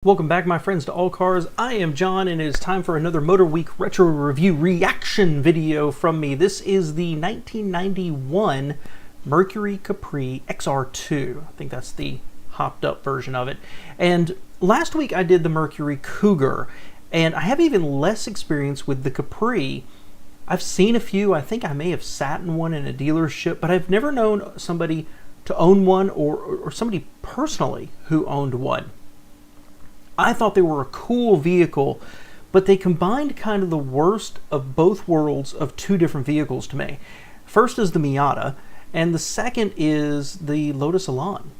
Welcome back, my friends, to All Cars. I am John, and it is time for another Motorweek Retro Review reaction video from me. This is the 1991 Mercury Capri XR2. I think that's the hopped up version of it. And last week I did the Mercury Cougar, and I have even less experience with the Capri. I've seen a few. I think I may have sat in one in a dealership, but I've never known somebody to own one or somebody personally who owned one. I thought they were a cool vehicle, but they combined kind of the worst of both worlds of two different vehicles to me. First is the Miata, and the second is the Lotus Elan.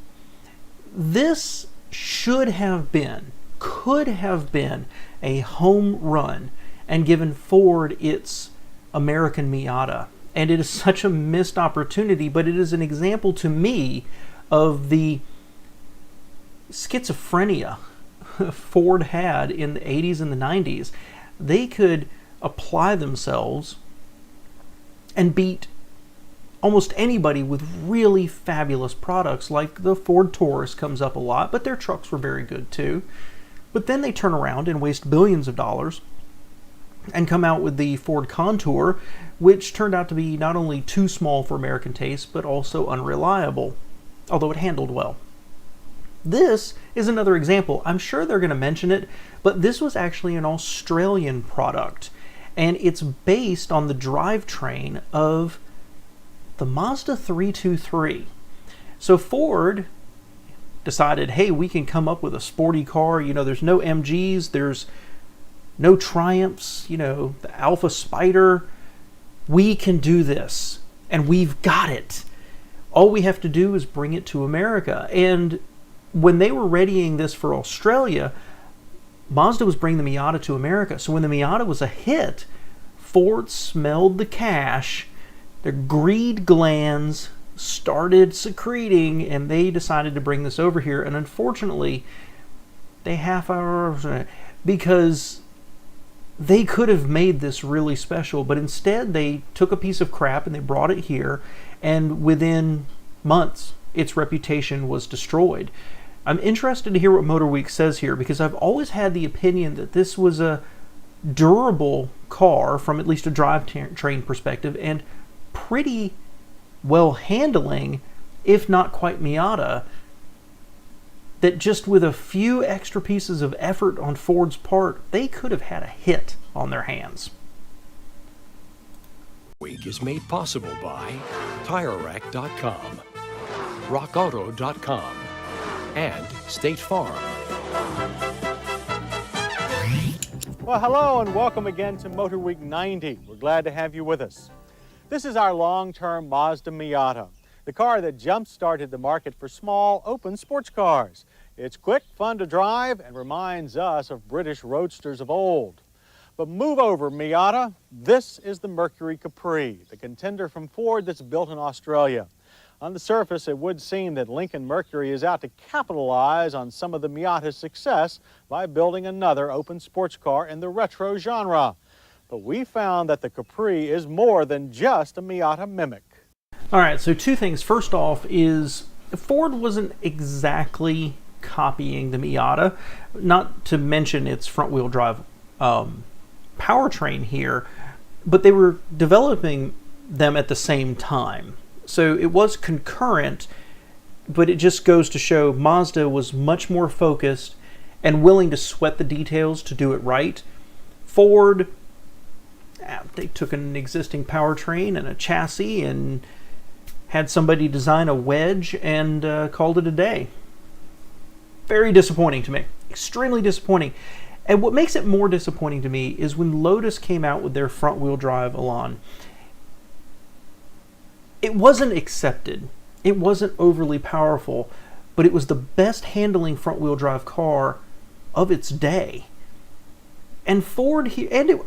This should have been, could have been a home run and given Ford its American Miata. And it is such a missed opportunity, but it is an example to me of the schizophrenia Ford had in the 80s and the 90s. They could apply themselves and beat almost anybody with really fabulous products, like the Ford Taurus comes up a lot, but their trucks were very good too. But then they turn around and waste billions of dollars and come out with the Ford Contour, which turned out to be not only too small for American taste, but also unreliable, although it handled well. This is another example. I'm sure they're going to mention it, but this was actually an Australian product, and it's based on the drivetrain of the Mazda 323. So Ford decided, hey, we can come up with a sporty car. You know, there's no MGs, there's no Triumphs, you know, the Alpha Spider. We can do this, and we've got it. All we have to do is bring it to America. And when they were readying this for Australia, Mazda was bringing the Miata to America. So when the Miata was a hit, Ford smelled the cash, their greed glands started secreting, and they decided to bring this over here. And unfortunately, they because they could have made this really special, but instead they took a piece of crap and they brought it here, and within months, its reputation was destroyed. I'm interested to hear what Motorweek says here, because I've always had the opinion that this was a durable car from at least a drivetrain perspective, and pretty well handling, if not quite Miata, that just with a few extra pieces of effort on Ford's part, they could have had a hit on their hands. Week is made possible by TireRack.com, RockAuto.com, and State Farm. Well, hello and welcome again to Motorweek 90. We're glad to have you with us. This is our long-term Mazda Miata, the car that jump-started the market for small, open sports cars. It's quick, fun to drive, and reminds us of British roadsters of old. But move over, Miata. This is the Mercury Capri, the contender from Ford that's built in Australia. On the surface, it would seem that Lincoln Mercury is out to capitalize on some of the Miata's success by building another open sports car in the retro genre. But we found that the Capri is more than just a Miata mimic. All right, so two things. First off is Ford wasn't exactly copying the Miata, not to mention its front-wheel drive powertrain here, but they were developing them at the same time. So it was concurrent, but it just goes to show Mazda was much more focused and willing to sweat the details to do it right. Ford, they took an existing powertrain and a chassis and had somebody design a wedge and called it a day. Very disappointing to me. Extremely disappointing. And what makes it more disappointing to me is when Lotus came out with their front-wheel drive Elan. It wasn't accepted. It wasn't overly powerful, but it was the best handling front-wheel drive car of its day. And Ford, I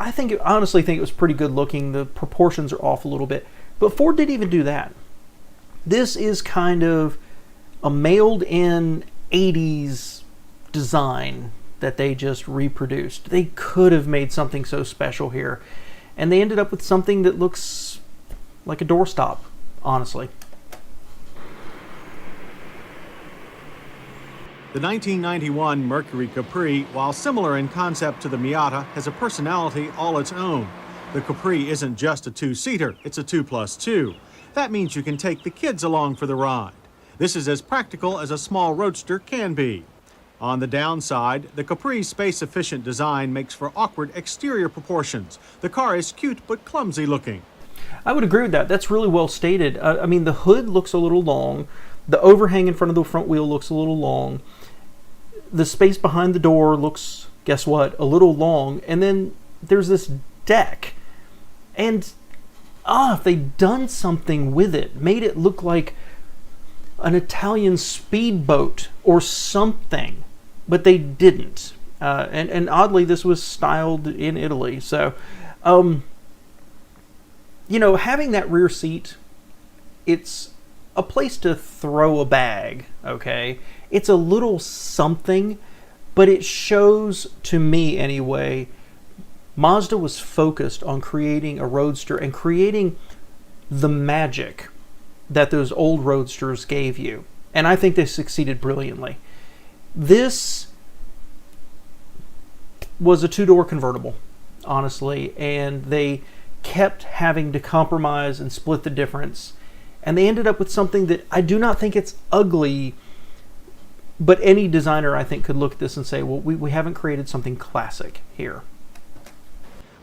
honestly think it was pretty good looking. The proportions are off a little bit, but Ford didn't even do that. This is kind of a mailed-in 80s design that they just reproduced. They could have made something so special here, and they ended up with something that looks like a doorstop, honestly. The 1991 Mercury Capri, while similar in concept to the Miata, has a personality all its own. The Capri isn't just a two-seater, it's a 2+2. That means you can take the kids along for the ride. This is as practical as a small roadster can be. On the downside, the Capri's space-efficient design makes for awkward exterior proportions. The car is cute but clumsy looking. I would agree with that. That's really well stated. I mean, the hood looks a little long. The overhang in front of the front wheel looks a little long. The space behind the door looks, guess what, a little long. And then there's this deck. And, if they'd done something with it, made it look like an Italian speedboat or something. But they didn't. And oddly, this was styled in Italy. So, you know, having that rear seat, it's a place to throw a bag, okay? It's a little something, but it shows, to me anyway, Mazda was focused on creating a roadster and creating the magic that those old roadsters gave you. And I think they succeeded brilliantly. This was a two-door convertible, honestly, and they kept having to compromise and split the difference. And they ended up with something that I do not think it's ugly, but any designer, I think, could look at this and say, well, we haven't created something classic here.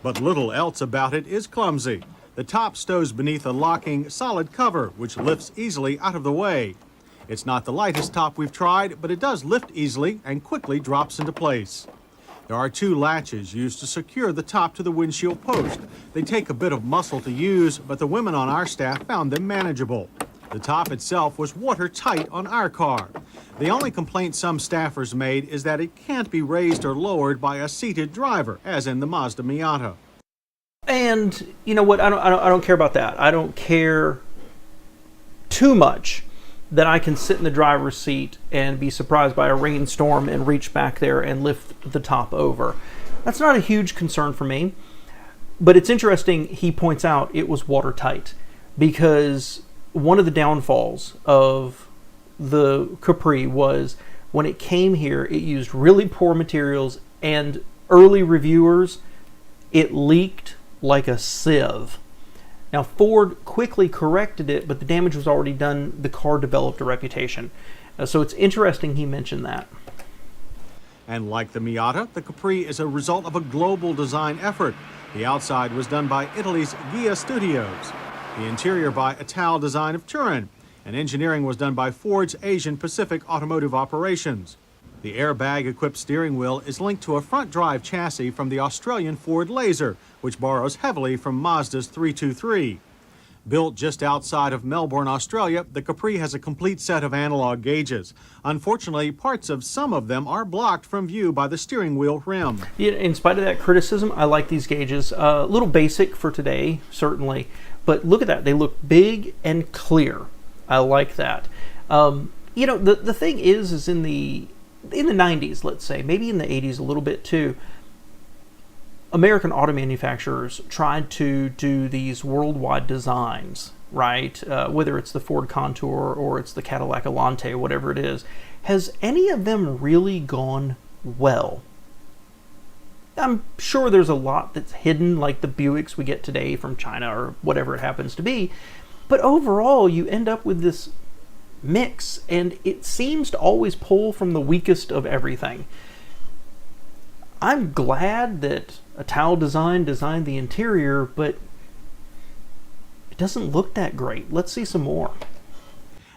But little else about it is clumsy. The top stows beneath a locking, solid cover, which lifts easily out of the way. It's not the lightest top we've tried, but it does lift easily and quickly drops into place. There are two latches used to secure the top to the windshield post. They take a bit of muscle to use, but the women on our staff found them manageable. The top itself was watertight on our car. The only complaint some staffers made is that it can't be raised or lowered by a seated driver, as in the Mazda Miata. And you know what? I don't care about that. I don't care too much that I can sit in the driver's seat and be surprised by a rainstorm and reach back there and lift the top over. That's not a huge concern for me. But it's interesting, he points out it was watertight, because one of the downfalls of the Capri was when it came here, it used really poor materials, and early reviewers, it leaked like a sieve. Now, Ford quickly corrected it, but the damage was already done. The car developed a reputation. So it's interesting he mentioned that. And like the Miata, the Capri is a result of a global design effort. The outside was done by Italy's Ghia Studios, the interior by Ital Design of Turin, and engineering was done by Ford's Asian Pacific Automotive Operations. The airbag-equipped steering wheel is linked to a front-drive chassis from the Australian Ford Laser, which borrows heavily from Mazda's 323. Built just outside of Melbourne, Australia, the Capri has a complete set of analog gauges. Unfortunately, parts of some of them are blocked from view by the steering wheel rim. Yeah, in spite of that criticism, I like these gauges. A little basic for today, certainly, but look at that. They look big and clear. I like that. You know, the thing is in the 90s, let's say, maybe in the 80s a little bit too, American auto manufacturers tried to do these worldwide designs, right? Whether it's the Ford Contour or it's the Cadillac Elante, whatever it is. Has any of them really gone well? I'm sure there's a lot that's hidden, like the Buicks we get today from China or whatever it happens to be. But overall, you end up with this mix, and it seems to always pull from the weakest of everything. I'm glad that Ital designed the interior, but it doesn't look that great. Let's see some more.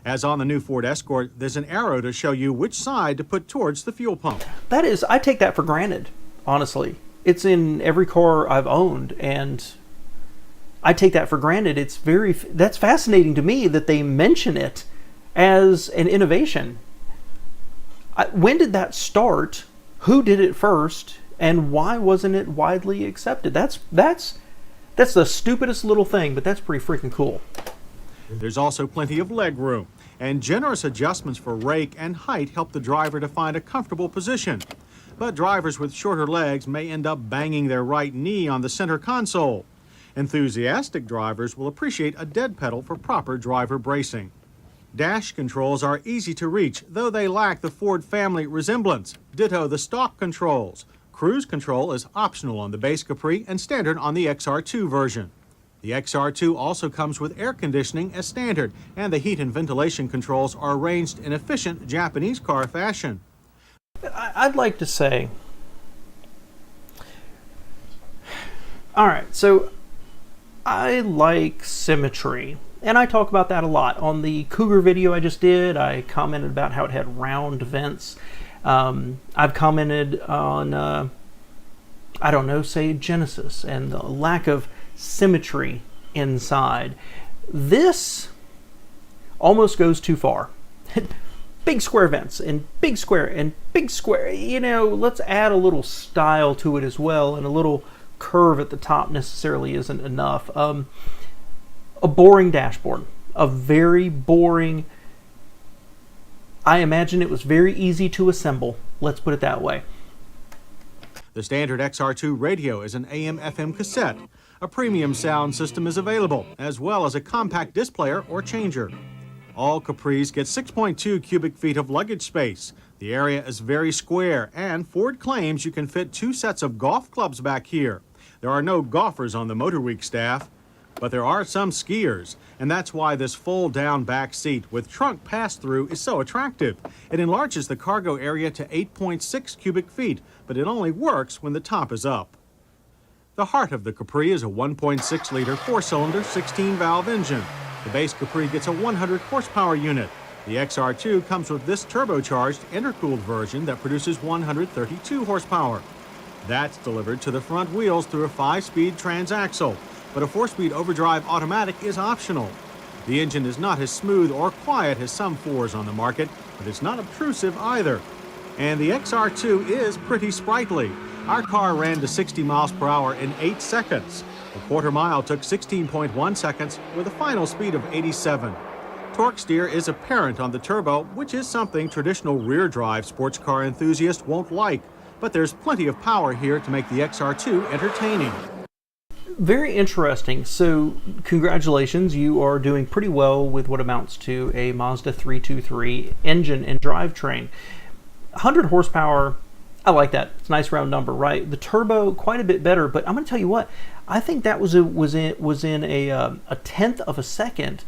As on the new Ford Escort, there's an arrow to show you which side to put towards the fuel pump. That is, I take that for granted, honestly. It's in every car I've owned, and I take that for granted. That's fascinating to me that they mention it as an innovation. When did that start? Who did it first? And why wasn't it widely accepted? That's the stupidest little thing, but that's pretty freaking cool. There's also plenty of leg room, and generous adjustments for rake and height help the driver to find a comfortable position. But drivers with shorter legs may end up banging their right knee on the center console. Enthusiastic drivers will appreciate a dead pedal for proper driver bracing. Dash controls are easy to reach, though they lack the Ford family resemblance. Ditto the stalk controls. Cruise control is optional on the base Capri and standard on the XR2 version. The XR2 also comes with air conditioning as standard, and the heat and ventilation controls are arranged in efficient Japanese car fashion. I'd like to say, all right, so I like symmetry, and I talk about that a lot. On the Cougar video I just did, I commented about how it had round vents. I've commented on, I don't know, say Genesis, and the lack of symmetry inside. This almost goes too far. Big square vents and big square and big square. You know, let's add a little style to it as well, and a little curve at the top necessarily isn't enough. A boring dashboard, a very boring. I imagine it was very easy to assemble. Let's put it that way. The standard XR2 radio is an AM/FM cassette. A premium sound system is available, as well as a compact disc player or changer. All Capris get 6.2 cubic feet of luggage space. The area is very square, and Ford claims you can fit 2 sets of golf clubs back here. There are no golfers on the Motorweek staff, but there are some skiers, and that's why this fold-down back seat with trunk pass-through is so attractive. It enlarges the cargo area to 8.6 cubic feet, but it only works when the top is up. The heart of the Capri is a 1.6-liter 4-cylinder 16-valve engine. The base Capri gets a 100 horsepower unit. The XR2 comes with this turbocharged intercooled version that produces 132 horsepower. That's delivered to the front wheels through a 5-speed transaxle, but a 4-speed overdrive automatic is optional. The engine is not as smooth or quiet as some 4s on the market, but it's not obtrusive either. And the XR2 is pretty sprightly. Our car ran to 60 miles per hour in 8 seconds. A quarter mile took 16.1 seconds with a final speed of 87. Torque steer is apparent on the turbo, which is something traditional rear drive sports car enthusiasts won't like. But there's plenty of power here to make the XR2 entertaining. Very interesting. So congratulations, you are doing pretty well with what amounts to a Mazda 323 engine and drivetrain. 100 horsepower, I like that. It's a nice round number, right? The turbo, quite a bit better, but I'm going to tell you what, I think that was in a tenth of a second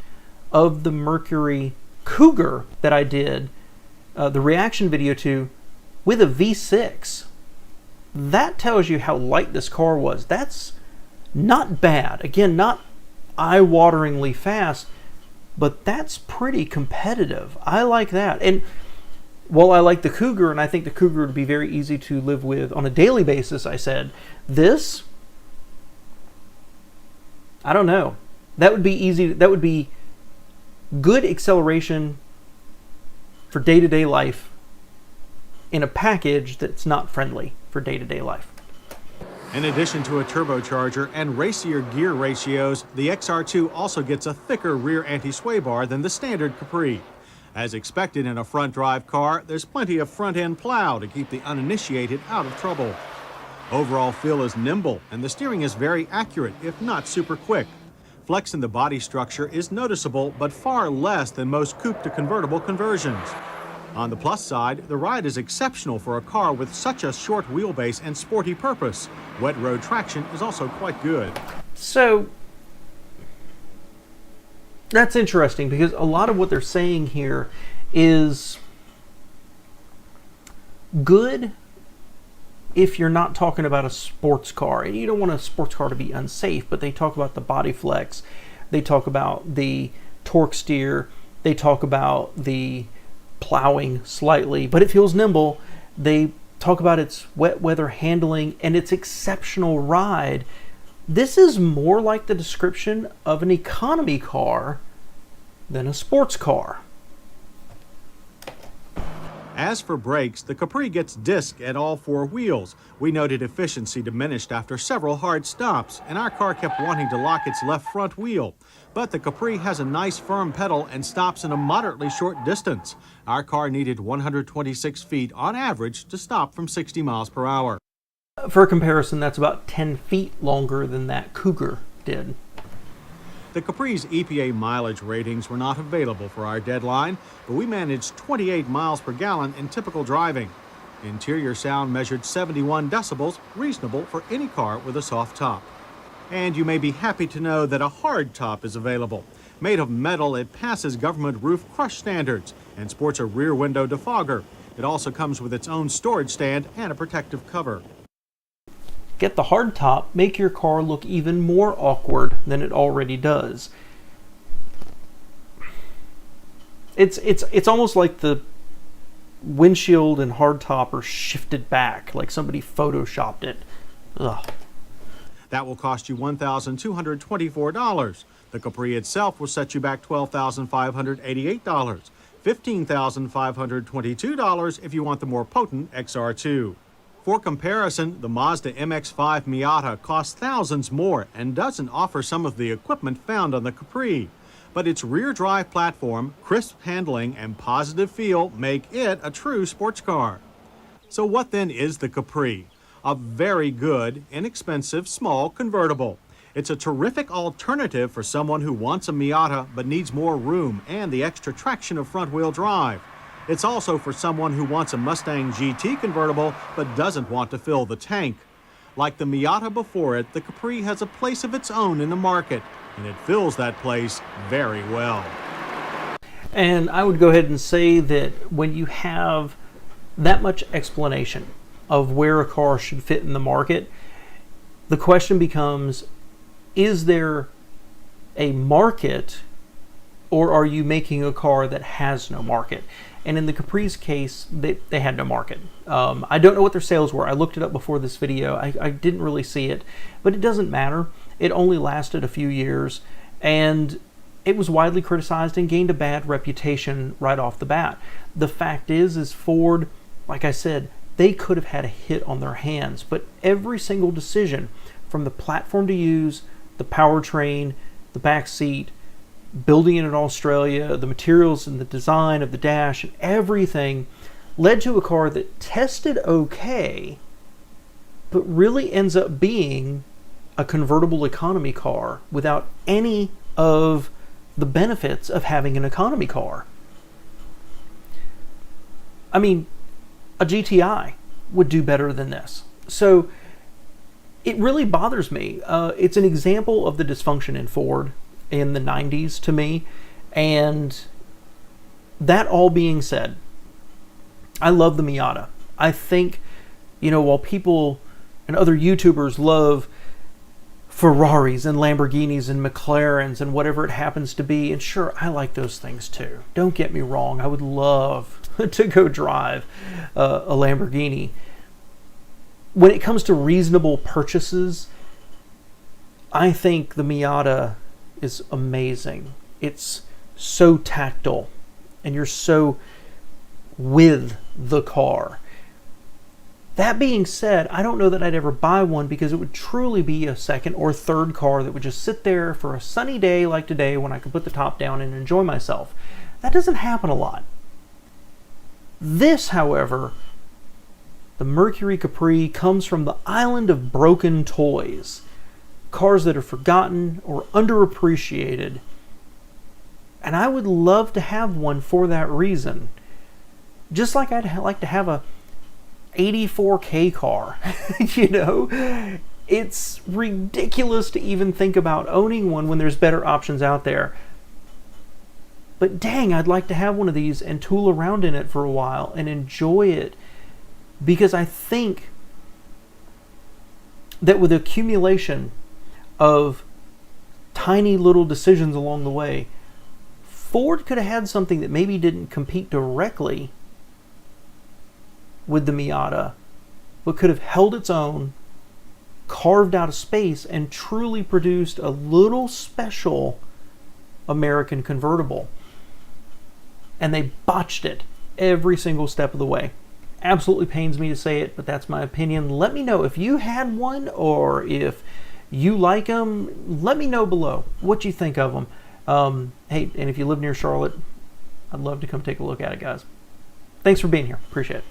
of the Mercury Cougar that I did the reaction video to with a V6. That tells you how light this car was. That's not bad. Again, not eye-wateringly fast, but that's pretty competitive. I like that. And while I like the Cougar, and I think the Cougar would be very easy to live with on a daily basis, I said, this, I don't know. That would be easy. That would be good acceleration for day-to-day life in a package that's not friendly for day-to-day life. In addition to a turbocharger and racier gear ratios, the XR2 also gets a thicker rear anti-sway bar than the standard Capri. As expected in a front drive car, there's plenty of front-end plow to keep the uninitiated out of trouble. Overall feel is nimble, and the steering is very accurate, if not super quick. Flex in the body structure is noticeable, but far less than most coupe to convertible conversions. On the plus side, the ride is exceptional for a car with such a short wheelbase and sporty purpose. Wet road traction is also quite good. So that's interesting, because a lot of what they're saying here is good if you're not talking about a sports car. And you don't want a sports car to be unsafe, but they talk about the body flex, they talk about the torque steer, they talk about the plowing slightly, but it feels nimble. They talk about its wet weather handling and its exceptional ride. This is more like the description of an economy car than a sports car. As for brakes, the Capri gets disc at all 4 wheels. We noted efficiency diminished after several hard stops, and our car kept wanting to lock its left front wheel. But the Capri has a nice firm pedal and stops in a moderately short distance. Our car needed 126 feet on average to stop from 60 miles per hour. For comparison, that's about 10 feet longer than that Cougar did. The Capri's EPA mileage ratings were not available for our deadline, but we managed 28 miles per gallon in typical driving. Interior sound measured 71 decibels, reasonable for any car with a soft top. And you may be happy to know that a hard top is available. Made of metal, it passes government roof crush standards and sports a rear window defogger. It also comes with its own storage stand and a protective cover. Get the hard top, make your car look even more awkward than it already does. It's almost like the windshield and hard top are shifted back, like somebody photoshopped it. Ugh. That will cost you $1,224. The Capri itself will set you back $12,588, $15,522 if you want the more potent XR2. For comparison, the Mazda MX-5 Miata costs thousands more and doesn't offer some of the equipment found on the Capri. But its rear drive platform, crisp handling, and positive feel make it a true sports car. So what then is the Capri? A very good, inexpensive, small convertible. It's a terrific alternative for someone who wants a Miata but needs more room and the extra traction of front-wheel drive. It's also for someone who wants a Mustang GT convertible but doesn't want to fill the tank. Like the Miata before it, the Capri has a place of its own in the market, and it fills that place very well. And I would go ahead and say that when you have that much explanation of where a car should fit in the market, the question becomes, is there a market, or are you making a car that has no market? And in the Capri's case, they had no market. I don't know what their sales were. I looked it up before this video. I didn't really see it, but it doesn't matter. It only lasted a few years, and it was widely criticized and gained a bad reputation right off the bat. The fact is Ford, like I said, they could have had a hit on their hands, but every single decision, from the platform to use, the powertrain, the back seat, building it in Australia, the materials and the design of the dash, and everything led to a car that tested okay, but really ends up being a convertible economy car without any of the benefits of having an economy car. I mean, a GTI would do better than this. So it really bothers me. It's an example of the dysfunction in Ford in the 90s to me. And that all being said, I love the Miata. I think, while people and other YouTubers love Ferraris and Lamborghinis and McLarens and whatever it happens to be, and sure, I like those things too. Don't get me wrong. I would love to go drive a Lamborghini. When it comes to reasonable purchases, I think the Miata is amazing. It's so tactile, and you're so with the car. That being said, I don't know that I'd ever buy one, because it would truly be a second or third car that would just sit there for a sunny day like today when I could put the top down and enjoy myself. That doesn't happen a lot. This, however, the Mercury Capri, comes from the island of broken toys. Cars that are forgotten or underappreciated. And I would love to have one for that reason. Just like I'd like to have a 84K car. It's ridiculous to even think about owning one when there's better options out there. But dang, I'd like to have one of these and tool around in it for a while and enjoy it. Because I think that with the accumulation of tiny little decisions along the way, Ford could have had something that maybe didn't compete directly with the Miata, but could have held its own, carved out a space, and truly produced a little special American convertible. And they botched it every single step of the way. Absolutely pains me to say it, but that's my opinion. Let me know if you had one, or if you like them. Let me know below what you think of them. Hey, and if you live near Charlotte, I'd love to come take a look at it, guys. Thanks for being here. Appreciate it.